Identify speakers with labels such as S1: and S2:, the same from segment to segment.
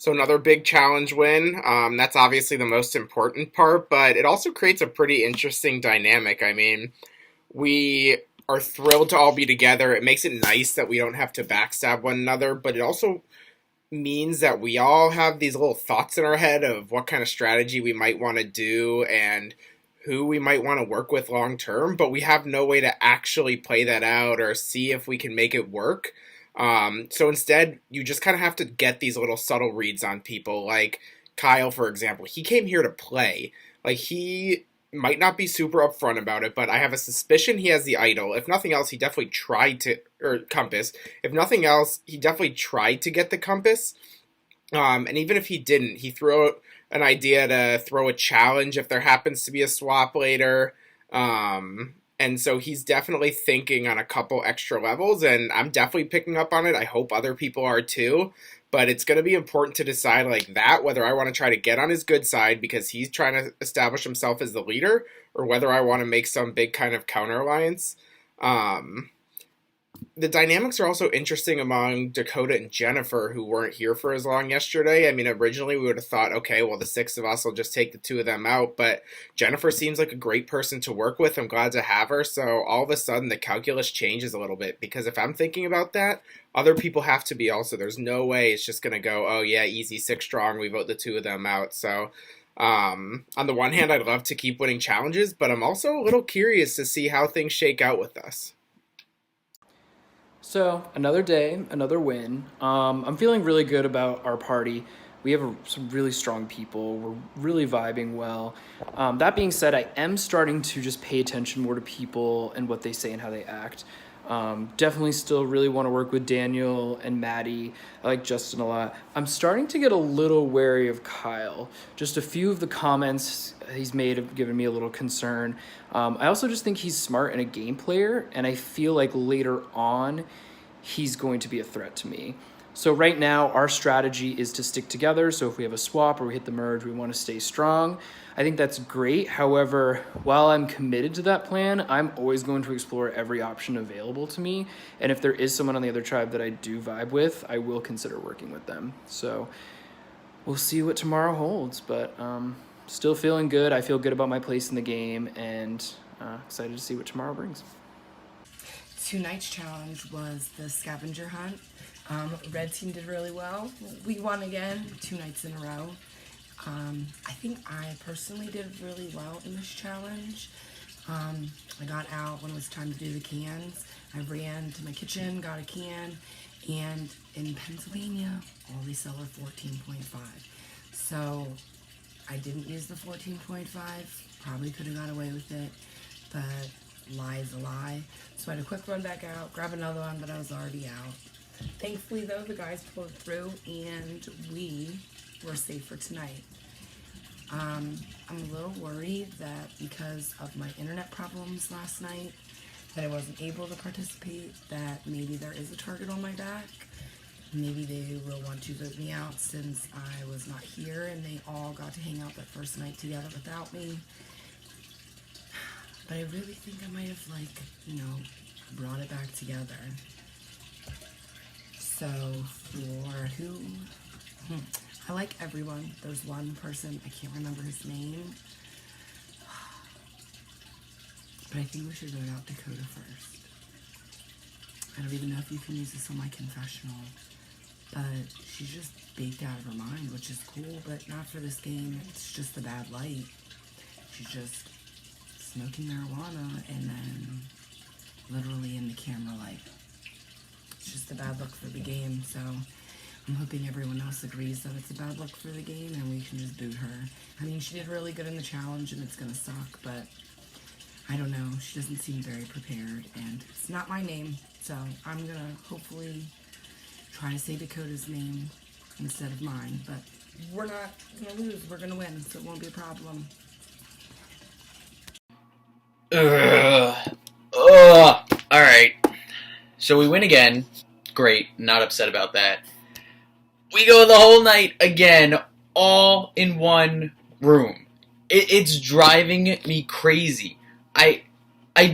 S1: So another big challenge win. That's obviously the most important part, but it also creates a pretty interesting dynamic. I mean, we are thrilled to all be together. It makes it nice that we don't have to backstab one another, but it also means that we all have these little thoughts in our head of what kind of strategy we might want to do and who we might want to work with long term, but we have no way to actually play that out or see if we can make it work. So instead, you just kind of have to get these little subtle reads on people. Like Kyle, for example, he came here to play. Like, he might not be super upfront about it, but I have a suspicion he has the idol. If nothing else, he definitely tried to, or compass. If nothing else, he definitely tried to get the compass. And even if he didn't, he threw out an idea to throw a challenge if there happens to be a swap later. And so he's definitely thinking on a couple extra levels, and I'm definitely picking up on it. I hope other people are too. But it's going to be important to decide like that, whether I want to try to get on his good side because he's trying to establish himself as the leader, or whether I want to make some big kind of counter alliance. The dynamics are also interesting among Dakota and Jennifer, who weren't here for as long yesterday. I mean, originally we would have thought, okay, well, the six of us will just take the two of them out, but Jennifer seems like a great person to work with. I'm glad to have her, so all of a sudden the calculus changes a little bit, because if I'm thinking about that, other people have to be also. There's no way it's just going to go, oh yeah, easy, six strong, we vote the two of them out. So on the one hand, I'd love to keep winning challenges, but I'm also a little curious to see how things shake out with us.
S2: So, another day, another win. I'm feeling really good about our party. We have some really strong people. We're really vibing well. That being said, I am starting to just pay attention more to people and what they say and how they act. Definitely still really want to work with Daniel and Maddie. I like Justin a lot. I'm starting to get a little wary of Kyle. Just a few of the comments he's made have given me a little concern. I also just think he's smart and a game player, and I feel like later on he's going to be a threat to me. So right now, our strategy is to stick together. So if we have a swap or we hit the merge, we want to stay strong. I think that's great. However, while I'm committed to that plan, I'm always going to explore every option available to me. And if there is someone on the other tribe that I do vibe with, I will consider working with them. So we'll see what tomorrow holds. But still feeling good. I feel good about my place in the game, and excited to see what tomorrow brings.
S3: Two nights challenge was the scavenger hunt. Red team did really well. We won again 2 nights in a row. I think I personally did really well in this challenge. I got out when it was time to do the cans. I ran to my kitchen, got a can, and in Pennsylvania, all they sell are 14.5. So I didn't use the 14.5. Probably could have got away with it, but lie is a lie. So I had a quick run back out, grab another one, but I was already out. Thankfully, though, the guys pulled through, and we were safe for tonight. I'm a little worried that because of my internet problems last night, that I wasn't able to participate, that maybe there is a target on my back. Maybe they will want to vote me out since I was not here and they all got to hang out that first night together without me. But I really think I might have, brought it back together. So, for who? I like everyone. There's one person, I can't remember his name. But I think we should vote out Dakota first. I don't even know if you can use this on my confessional. But she's just baked out of her mind, which is cool, but not for this game. It's just a bad light. She's just smoking marijuana and then literally in the camera light. It's just a bad look for the game, so I'm hoping everyone else agrees that it's a bad look for the game and we can just boot her. I mean, she did really good in the challenge and it's gonna suck, but I don't know. She doesn't seem very prepared and it's not my name, so I'm gonna hopefully try to say Dakota's name instead of mine, but we're not gonna lose. We're gonna win, so it won't be a problem.
S4: Ugh. Ugh. Alright. So we win again. Great. Not upset about that. We go the whole night again, all in one room. It's driving me crazy. I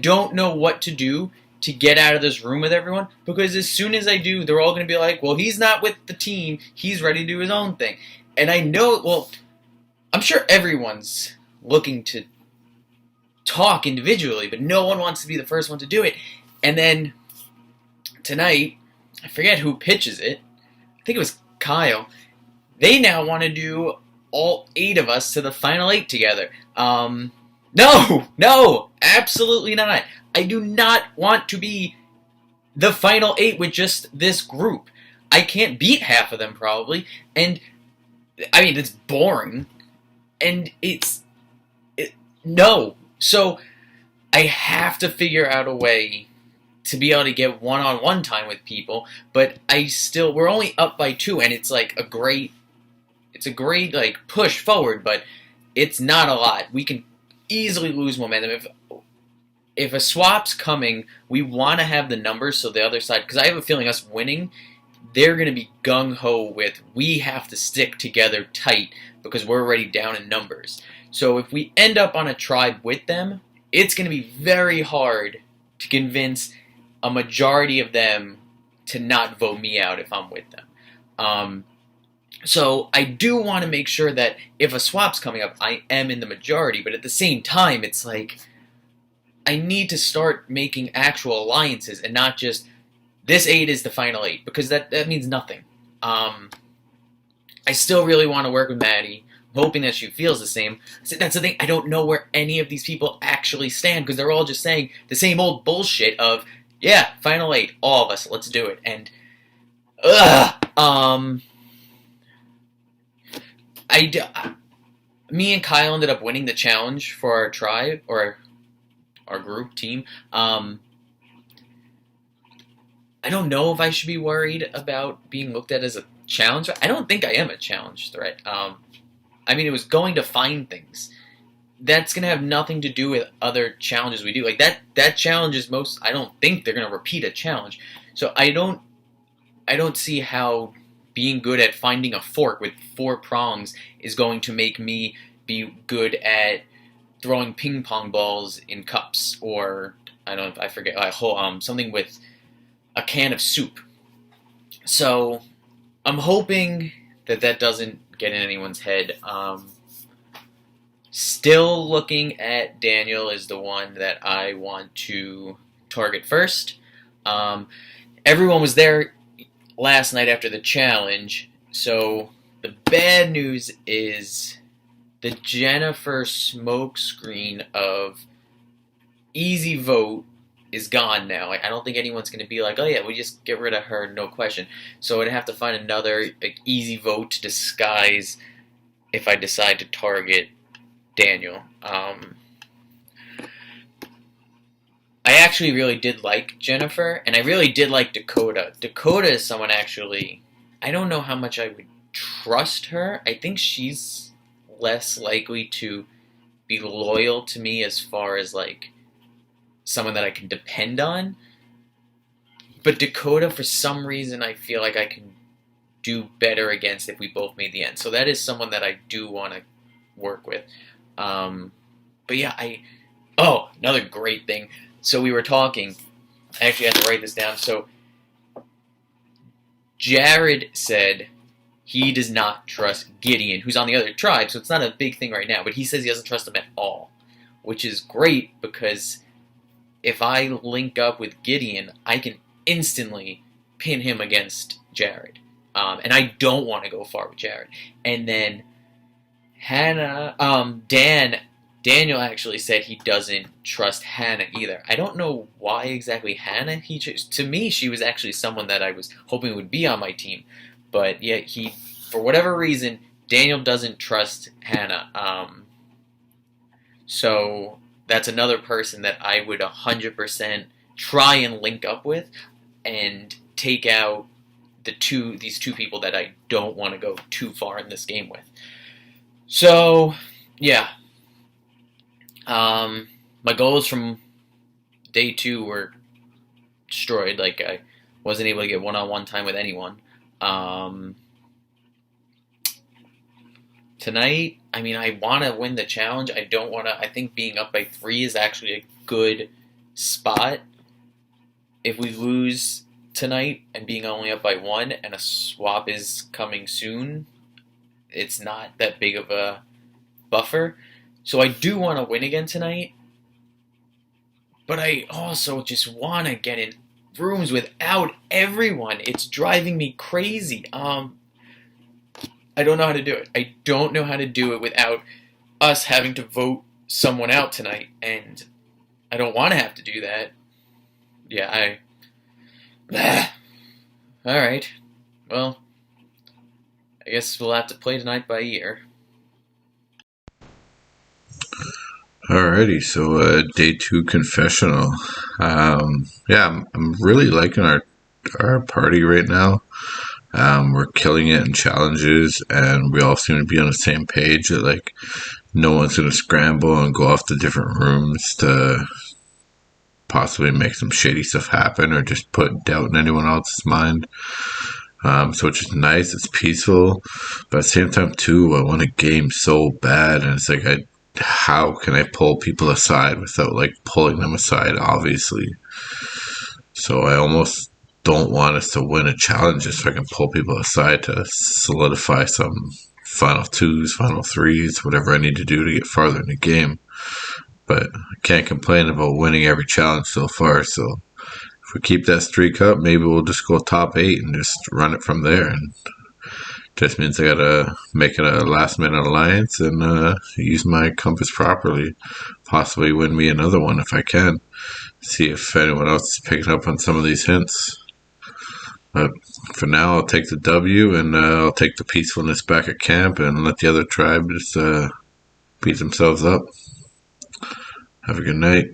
S4: don't know what to do to get out of this room with everyone, because as soon as I do, they're all going to be like, well, he's not with the team, he's ready to do his own thing. And I know, well, I'm sure everyone's looking to talk individually, but no one wants to be the first one to do it. And then tonight, I forget who pitches it, I think it was Kyle, they now want to do all 8 of us to the final 8 together. No, absolutely not. I do not want to be the final 8 with just this group. I can't beat half of them probably, and I mean it's boring, and no. So I have to figure out a way to be able to get one-on-one time with people, but we're only up by 2, and it's like a great like push forward, but it's not a lot. We can easily lose momentum. If a swap's coming, we want to have the numbers so the other side, because I have a feeling us winning, they're going to be gung-ho with, we have to stick together tight because we're already down in numbers. So if we end up on a tribe with them, it's going to be very hard to convince a majority of them to not vote me out if I'm with them. So I do want to make sure that if a swap's coming up, I am in the majority, but at the same time, it's like, I need to start making actual alliances and not just, this 8 is the final 8, because that means nothing. I still really want to work with Maddie, hoping that she feels the same. That's the thing, I don't know where any of these people actually stand, because they're all just saying the same old bullshit of, yeah, final 8, all of us, let's do it. And, me and Kyle ended up winning the challenge for our tribe, or our group team. I don't know if I should be worried about being looked at as a challenge. I don't think I am a challenge threat. I mean, it was going to find things. That's going to have nothing to do with other challenges we do. Like, that challenge is I don't think they're going to repeat a challenge. So I don't see how being good at finding a fork with 4 prongs is going to make me be good at throwing ping pong balls in cups, or I forget, something with a can of soup. So I'm hoping that doesn't get in anyone's head. Still looking at Daniel as the one that I want to target first. Everyone was there last night after the challenge, so the bad news is the Jennifer smoke screen of easy vote is gone now. I don't think anyone's going to be like, oh yeah, we just get rid of her, no question. So I'd have to find another easy vote to disguise if I decide to target Daniel. I actually really did like Jennifer, and I really did like Dakota. Dakota is someone actually, I don't know how much I would trust her. I think she's less likely to be loyal to me as far as like someone that I can depend on. But Dakota, for some reason, I feel like I can do better against if we both made the end. So that is someone that I do want to work with. But yeah, another great thing. So we were talking, I actually had to write this down. So Jared said he does not trust Gideon, who's on the other tribe, so it's not a big thing right now, but he says he doesn't trust him at all, which is great because if I link up with Gideon, I can instantly pin him against Jared. And I don't want to go far with Jared. And then Daniel actually said he doesn't trust Hannah either. I don't know why exactly Hannah he chose. To me, she was actually someone that I was hoping would be on my team. But yeah, for whatever reason, Daniel doesn't trust Hannah. So that's another person that I would 100% try and link up with and take out these two people that I don't want to go too far in this game with. So, yeah. My goals from day 2 were destroyed. Like, I wasn't able to get one-on-one time with anyone. Tonight, I mean, I want to win the challenge. I think being up by 3 is actually a good spot. if we lose tonight and being only up by 1 and a swap is coming soon, it's not that big of a buffer. So I do want to win again tonight, but I also just want to get in rooms without everyone. It's driving me crazy. I don't know how to do it. I don't know how to do it without us having to vote someone out tonight, and I don't want to have to do that. Yeah, Alright. Well, I guess we'll have to play tonight by ear.
S5: Alrighty, so day 2 confessional. Yeah, I'm really liking our party right now. We're killing it in challenges, and we all seem to be on the same page that like no one's gonna scramble and go off to different rooms to possibly make some shady stuff happen or just put doubt in anyone else's mind. So it's just nice, it's peaceful, but at the same time too, I want a game so bad, and it's like how can I pull people aside without like pulling them aside, obviously. So I almost don't want us to win a challenge just so I can pull people aside to solidify some final twos, final threes, whatever I need to do to get farther in the game. But I can't complain about winning every challenge so far, so if we keep that streak up, maybe we'll just go top 8 and just run it from there. And just means I gotta make it a last minute alliance and use my compass properly. Possibly win me another one if I can. See if anyone else is picking up on some of these hints. But for now, I'll take the W and I'll take the peacefulness back at camp and let the other tribe just beat themselves up. Have a good night.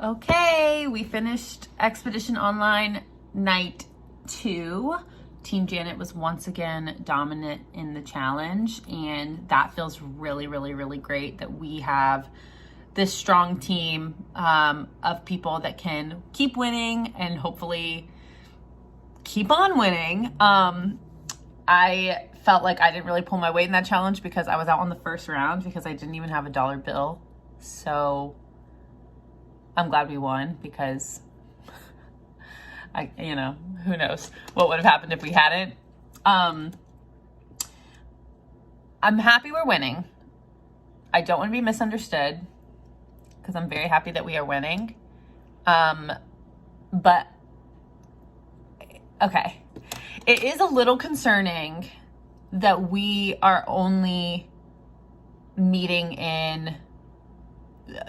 S6: Okay, we finished Expedition Online Night 2. Team Janet was once again dominant in the challenge, and that feels really, really, really great that we have this strong team of people that can keep winning and hopefully keep on winning. I felt like I didn't really pull my weight in that challenge because I was out on the first round because I didn't even have a dollar bill. So I'm glad we won because who knows what would have happened if we hadn't. I'm happy we're winning. I don't want to be misunderstood because I'm very happy that we are winning. But okay, it is a little concerning that we are only meeting in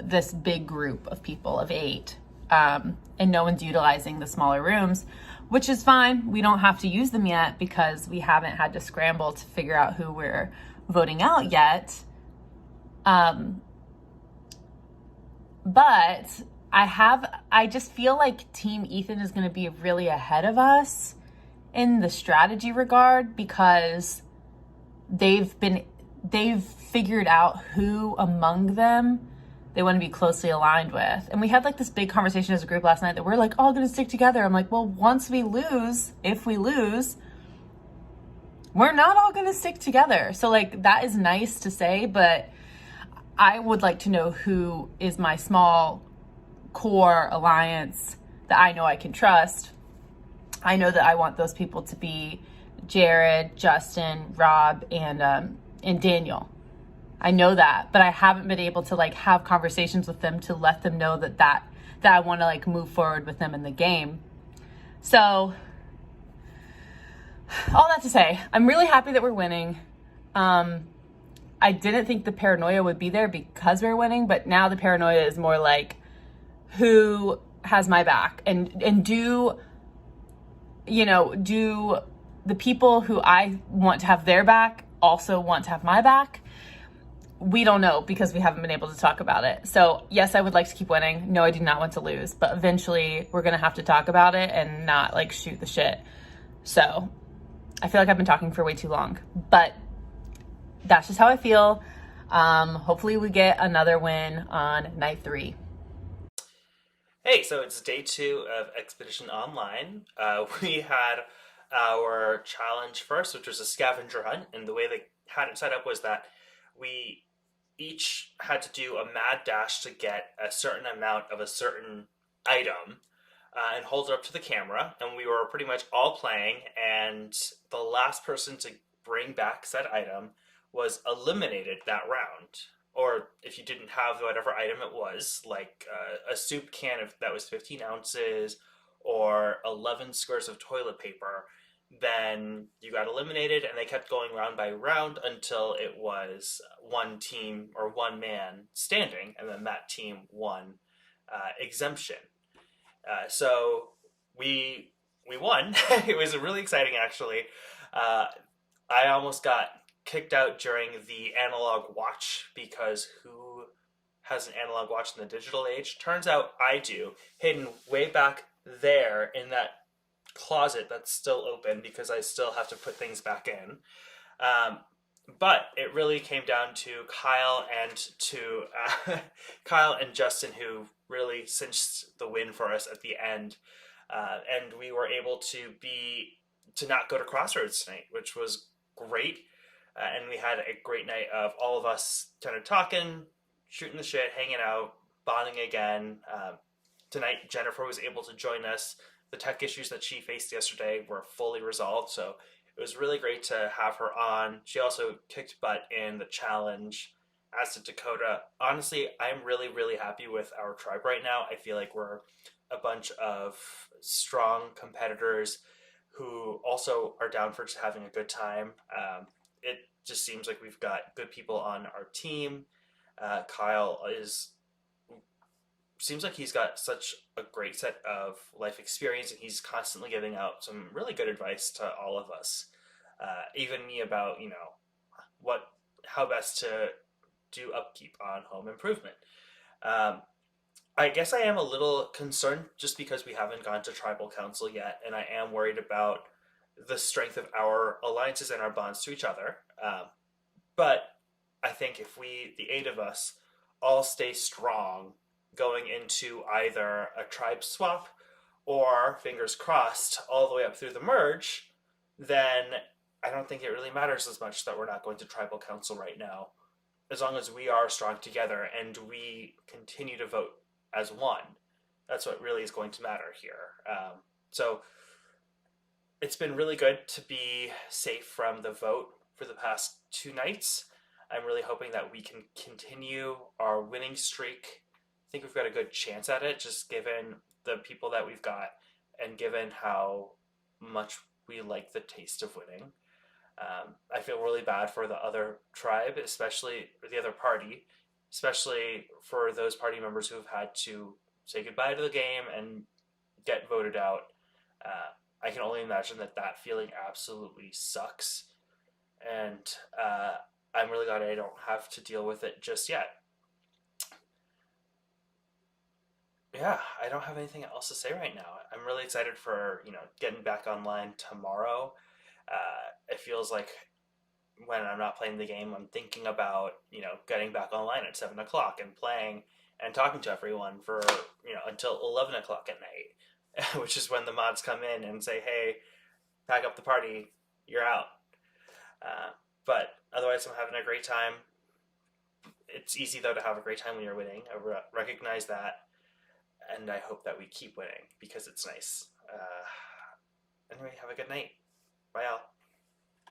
S6: this big group of people of 8, and no one's utilizing the smaller rooms, which is fine. We don't have to use them yet because we haven't had to scramble to figure out who we're voting out yet. But I just feel like Team Ethan is going to be really ahead of us in the strategy regard because they've figured out who among them they want to be closely aligned with. And we had like this big conversation as a group last night that we're like all going to stick together. I'm like, well, if we lose, we're not all going to stick together. So like that is nice to say, but I would like to know who is my small core alliance that I know I can trust. I know that I want those people to be Jared, Justin, Rob, and Daniel. I know that, but I haven't been able to like have conversations with them to let them know that I want to like move forward with them in the game. So all that to say, I'm really happy that we're winning. I didn't think the paranoia would be there because we're winning, but now the paranoia is more like who has my back and do the people who I want to have their back also want to have my back? We don't know because we haven't been able to talk about it. So yes, I would like to keep winning. No, I do not want to lose, but eventually we're going to have to talk about it and not like shoot the shit. So I feel like I've been talking for way too long, but that's just how I feel. Hopefully we get another win on night 3.
S7: Hey, so it's day 2 of Expedition Online. We had our challenge first, which was a scavenger hunt, and the way they had it set up was that we each had to do a mad dash to get a certain amount of a certain item. and hold it up to the camera, and we were pretty much all playing, and the last person to bring back said item was eliminated that round. Or if you didn't have whatever item it was, like a soup can that was 15 ounces or 11 squares of toilet paper, then you got eliminated, and they kept going round by round until it was one team or one man standing, and then that team won exemption. So we won. It was really exciting, actually. Uh, I almost got kicked out during the analog watch because who has an analog watch in the digital age? Turns out I do, hidden way back there in that closet that's still open because I still have to put things back in. Um, but it really came down to Kyle and Justin, who really cinched the win for us at the end, and we were able to not go to Crossroads tonight, which was great. And we had a great night of all of us kind of talking, shooting the shit, hanging out, bonding again. Tonight, Jennifer was able to join us. The tech issues that she faced yesterday were fully resolved, so it was really great to have her on. She also kicked butt in the challenge, as did Dakota. Honestly, I'm really, really happy with our tribe right now. I feel like we're a bunch of strong competitors who also are down for just having a good time. It just seems like we've got good people on our team. Kyle seems like he's got such a great set of life experience, and he's constantly giving out some really good advice to all of us, even me, about how best to do upkeep on home improvement. I guess I am a little concerned just because we haven't gone to tribal council yet, and I am worried about the strength of our alliances and our bonds to each other. But I think if the 8 of us, all stay strong going into either a tribe swap or, fingers crossed, all the way up through the merge, then I don't think it really matters as much that we're not going to tribal council right now, as long as we are strong together and we continue to vote as one. That's what really is going to matter here. So it's been really good to be safe from the vote for the past 2 nights. I'm really hoping that we can continue our winning streak. I think we've got a good chance at it, just given the people that we've got and given how much we like the taste of winning. I feel really bad for the other tribe, especially the other party, especially for those party members who have had to say goodbye to the game and get voted out. I can only imagine that feeling absolutely sucks, and I'm really glad I don't have to deal with it just yet. Yeah, I don't have anything else to say right now. I'm really excited for getting back online tomorrow. It feels like when I'm not playing the game, I'm thinking about getting back online at 7 o'clock and playing and talking to everyone for until 11 o'clock at night, which is when the mods come in and say, "Hey, pack up the party, you're out." But otherwise, I'm having a great time. It's easy though to have a great time when you're winning. I recognize that, and I hope that we keep winning because it's nice. Anyway, have a good night. Bye, all.